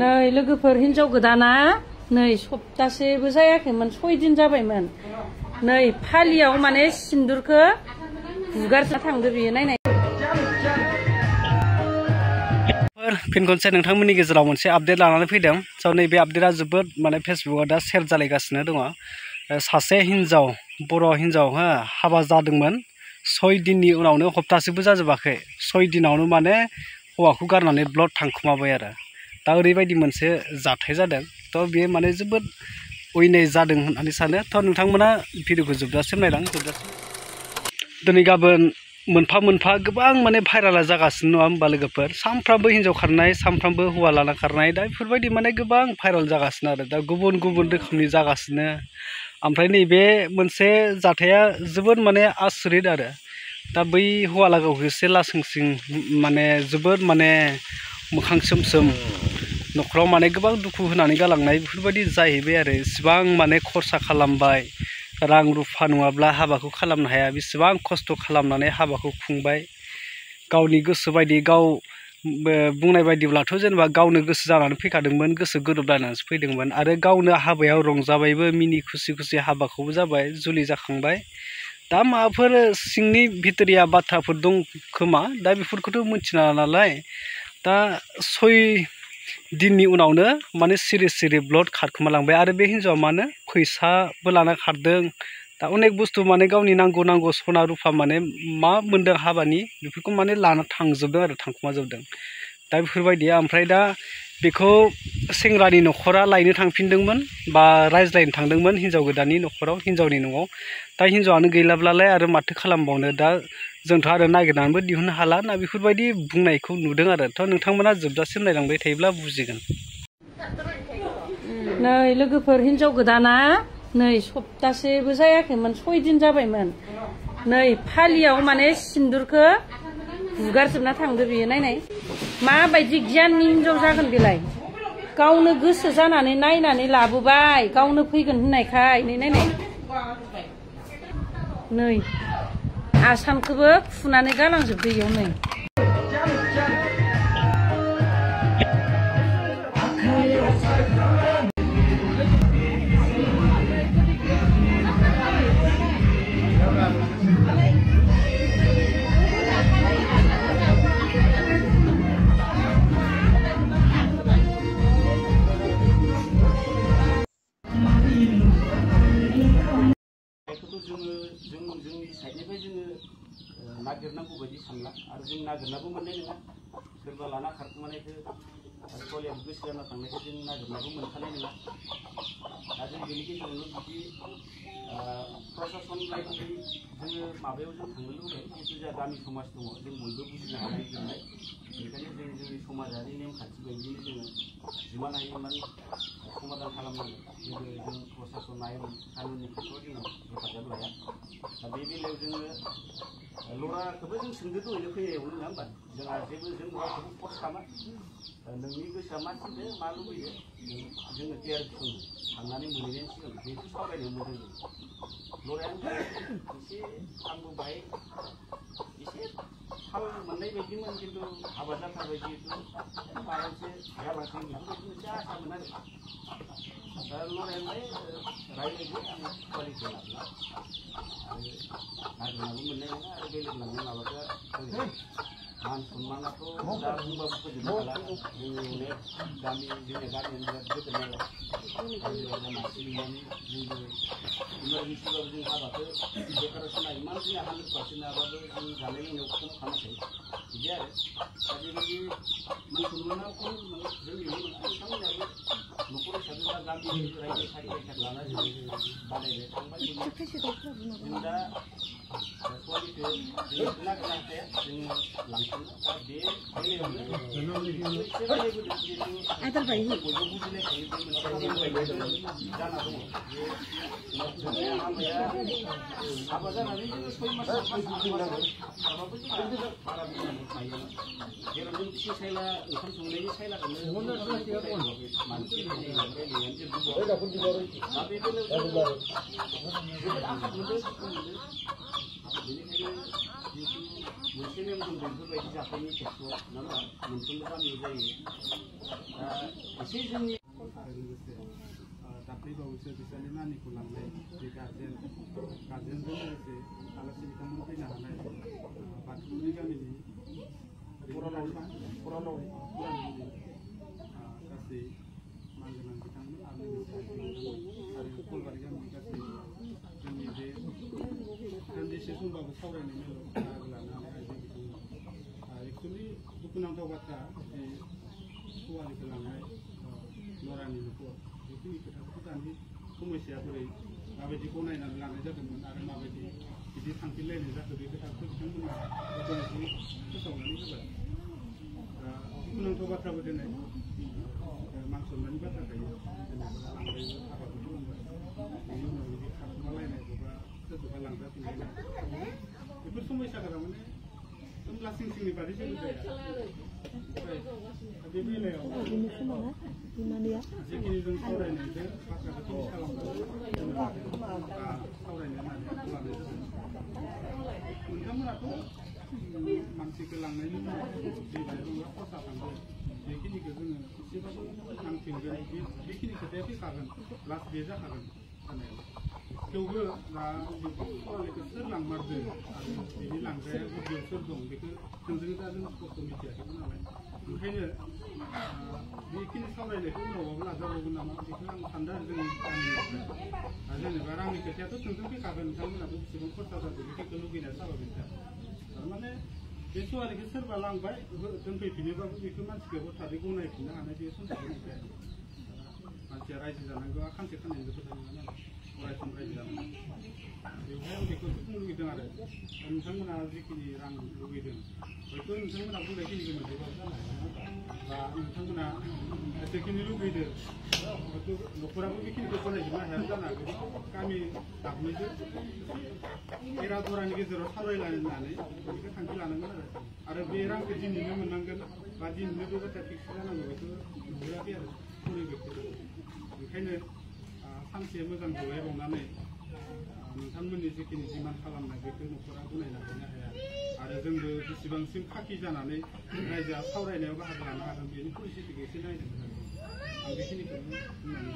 नै लोगोफोर हिनजाव गोदाना नै सप्तासेबो जायाखैमोन 6 दिन जाबायमोन नै फालियाव माने सिन्दुरखौ बुगारना थांदो बियो नायनाय फिन खनसे नोंथांमोननि गेजेराव मोनसे आपडेट लानानै फैदों स' नैबे आपडेटआ जोबोद माने फेसबुकआव दा शेयार जालायगासिनो दङ सासे हिनजाव बर' हिनजाव हाबा जादोंमोन 6 दिननि उनावनो हप्तासेबो जाजोबाखै 6 दिनावनो माने हौवाखौ गारनानै ब्लड थांखुमाबाय आरो दा ओरैबायदि मोनसे जाथाय जादों थ' बेयो माने जोबोद अयनाय जादों होननानै सानो थ' नोंथांमोना भिडिअखौ जोबजासिम नायलां दिनै गाबोन मोनफा मोनफा गोबां माने भाइराला जागासिनो नङा होमबा लोगोफोर सानफ्रामबो हिनजाव खारनाय सानफ्रामबो हौवा लाना खारनाय दा बेफोरबायदि माने गोबां भाइराल जागासिनो आरो दा गुबुन गुबुन रोखोमनि जागासिनो ओमफ्राय नैबे मोनसे जाथाया जोबोद माने आसरित आरो दा बै हौवा लागोखौ एसे लासिंसिं माने जोबोद माने मोखां सोम न'खराव माने गोबां दुखु होनानै गालांनाय बेफोरबायदि जाहैबाय आरो इसिबां माने खरसा खालामबाय रां रुफा नङाब्ला हाबाखौ खालामनो हाया बेसेबां खस्थ' खालामनानै हाबाखौ खुंबाय गावनि गोसो बायदि गाव बुंनाय बायदिब्लाथ' जेनेबा गावनो गोसो जानानै फैखादोंमोन गोसो गोरोबलायनानैसो फैदोंमोन आरो गावनो हाबायाव रंजाबायबो मिनि खुसि हाबाखौबो जाबाय जुलि जाखांबाय दा माबाफोर सिंनि भितरिया बाथ्राफोर दं खोमा दा बेफोरखौथ' मिथिला नालाय दा 6 दिननि उनावनो माने सिरि ब्लड खारखोमालांबाय आरो बे हिन्जावआ मानो फैसाबो लाना खारदों दा अनेक बुस्थु माने गावनि नांगौ सना रुफा माने मा मोन्दों हाबानि बेफोरखौ माने लाना थांजोबदों आरो थांखुमाजोबदों दा बेफोरबायदि ओमफ्राय दा बेखौ सेंग्रानि न'खरा लायनो थांफिनदोंमोन बा रायज्लायनो थांदोंमोन हिन्जाव गोदाननि न'खराव हिन्जावनि न'आव दा हिन्जावआनो गैलाब्लालाय आरो माथो खालामबावनो दा जोंथ' आरो नागिरनानैबो दिहुननो हाला ना बेफोरबायदि बुंनायखौ नुदों आरो थ' नोंथांमोना जोबजासिम नायलांबाय थायोब्ला बुजिगोन नै लोगोफोर हिनजाव गोदाना नै सप्तासेबो जायाखैमोन 6 दिन जाबायमोन नै फालियाव माने सिन्दुरखौ बुगारजोबना थांदो बियो नायनाय माबायदि गियाननि हिनजाव जागोन बेलाय गावनो गोसो जानानै नायनानै लाबोबाय गावनो फैगोन होननायखाय नै नायनाय नै आसानखौबो फुनानै गालांजोबदो इयाव नै जोंनि साइडनिफ्राय जोङो नागिरनांगौ बायदि सानला आरो जों नागिरनाबो मोननाय नङा सोरबा लाना खारखुमानायखौ गलियाव गोसो जाना थांनायखौ जों नागिरनाबो मोनखानाय नङा दा जों बेनि गेजेरावनो जुदि प्रसासन बायदि जोङो माबायाव जों थांनो लुबैयो जिहेतु जोंहा गामि समाज दङ जों बयबो बुजिनो हानाय जोंनाय बेनिखायनो जों जोंनि समाजारि नेमखान्थि बायदियै जोङो जिमान हायो इमान समाधान खालामनांगौ जेबो जों प्रसासन आयेन कानुननि खेथ्रआव जोङो हेफाजाब लाया दा बे बेलायाव जोङो लराखौबो जों सोंदो दहैनो फैनायावनो नङा होमबा जोंहा जेबो जों रावखौबो फर्स खालामा नोंनि गोसोआ मा थिनदो मा लुबैयो जोङो केयार खालामो थांनानै मोनहैनायनि सिगां बेखौ सावरायनो मोजां जायो लरायानो एसे आंबो बाहाय एसे थाल मोननाय बायदिमोन खिन्थु हाबा जाथारबाय जिहेतु माबा मोनसे जालांसै बेफोरबायदि मोनसे आसामोन आरो दा लरायालाय रायज्लायदो आं कुवालिटि लाबोला आरो नागिरनाबो मोननाय नङा आरो बेलेग लांनाय माबाखौ मान सन्मानाथ' दा बुंबाबो फोजोबनो हाला जोंनि अनेक गामि जोंनि गामियानो बिराद गोदोर नालाय रायजो राजा मानसि लिंनानै जोंबो इमारजेन्सिबाबो जों हाबाखौ डेक'रेसना इमान जोंहा 100% नङाबाबो जों जानाय लोंनायाव खम खालामाखै बिदि आरो दा बेबायदि मान सन्मानाव खम जोंनियावबो नङा नोंथांमोनहाबो न'खर हिसाबै बा गामि रायजो सारि रायजो लानानै बानायनो थांबाय जों दा कुवालिटिखौ जों नागिरनो हाखाया जोङो लांफिनो दा बे बेलायावनो एसे रायलायबोदों जिहेतु बयबो बुजिलायखायो बे मोनसे जाना दङ बे जोंनि हाबाया हाबा जानानै जोङो 6 मास हाबाबो जोंहा बारा बुंनांगौ थायो जेराव जों फिसा सायला ओंखाम संनायनि सायलाखौनो मानसि रायलायनायानो जों बुंबावो दा बे बेलायाव जोबोद आघात मोनदों दुखु मोनदों बेनिखायनो जिहेतु मोनसे नेम दं बेफोरबायदि जाथायनि खेथ्रआव नङा होमबा मोनफ्रोमबो गामियाव जायो दा एसे जोंनि लोगोसे दाख्लै बावैसो बिसोरनि नानिखौ लांनाय जे गार्जेनजों लोगोसे आलासि बिथांमोन फैनो हानाय बाथौनि गामिनि फरानावरि गासै मानगोनां बिथांमोन आरो लोगोसे आरो कलबारि गामिनि गासै जोंनि बे दान्दिसे समबाबो सावरायनाय मेलाव बाहागो लानानै आइजो बिथांमोन एक्सुवेलि दुखुनांथाव बाथ्रा जे हौवानिखौ लांनाय लरानि न'खर बेखिनि खोथाखौ दानि समस्याया बोरै माबायदि गनायनानै लानाय जादोंमोन आरो माबायदि बिदि थांफिनलायनाय जाखो बे खोथाखौ बिथांमोना गनायथि फोसावनानै होबाय दुखुनांथाव बाथ्राबो दिनै मान सन्माननि बाथ्रा थायो जेनेबा लांबायबो हाबाबो खालामबाय बेनि उनाव बिदि खारखोमालायनाय बबा सोरखौबा लांजाफिनलायनाय बेफोर समस्याफोरा माने एकदम लासिं सिंनि बादै जेबो जाया बे बेलायाव जिखिनि जों सावरायनायजों बाथ्राखौ खालामनानै सावरायनो होननानै आखायाव लानाय जादों नोंथांमोनाथ' मानसिखौ लांनायनि उनाव जि माइरंआ खरसा थांगोन बेखिनिखौ जोङो एसेबाबो नांफिनगोन बेखिनि खोथाया फैखागोन लास्ट बे जाखागोन जानायाव थेवबो दा फरायनायखौ सोर लांमारदो आरो बिनि लांग्राया गुदियाव सोर दं बेखौ थोंजोङै दा जों स्पष्ट मिथियाखैमोन नालाय ओंखायनो बेखिनि सावरायनायखौ उनावबाबो लाजाबावगोन नामा बेखौ आं सानदों आरो जोंनि गामिनिफ्राय जेनेबा रांनि खोथायाथ' थोंजों फैखागोन नोंथांमोनाबो बेसेबां खरसा जादों बेखौ लुगैनाया जाबा बेखौ थारमाने बे सवारिखौ सोरबा लांबाय दोनफैफिनोबाबो बेखौ मानसिखौ हथारै गनायफिननो हानाय बे समस्याखौ नुबाय मानसिया रायजो जानांगौआ खानसे खाननैनिल' खोथा नङा नालाय अरायसम रायजो जानांगौ बेवहाय आं बेखौसो बुंनो लुगैदों आरो नोंथांमोना जिखिनि रां लुगैदों हयथ' नोंथांमोना बुंनायखिनिखौ मोनजोबाबो जानो हाया बा नोंथांमोना जेखिनि लुगैदों हयथ' न'खराबो बेखिनिखौ गनायजोबनो हाया जानो हागौ गामि दाबनैजों एरा दरानि गेजेराव सावरायलायनानै बेखौ थांखि लानांगोन आरो बे रांखौ दिनैनो मोननांगोन बा दिनैनो बे बाथ्रा फिक्स जानांगौ बेखौ नुहराखै आरो परिबेखखौ ओंखायनो सानसे मोजां जगायबावनानै नोंथांमोननि जिखिनि डिमान्ड खालामनाय बेखौ न'खरा गनायना होनो हाया आरो जोंबो बेसेबांसिम खाखि जानानै रायजोआ सावरायनायाव बाहागो लानो हागोन बेनि पलिसिटिखौ एसे नायनो हागोन आं बेखिनिखौनो बुंनानै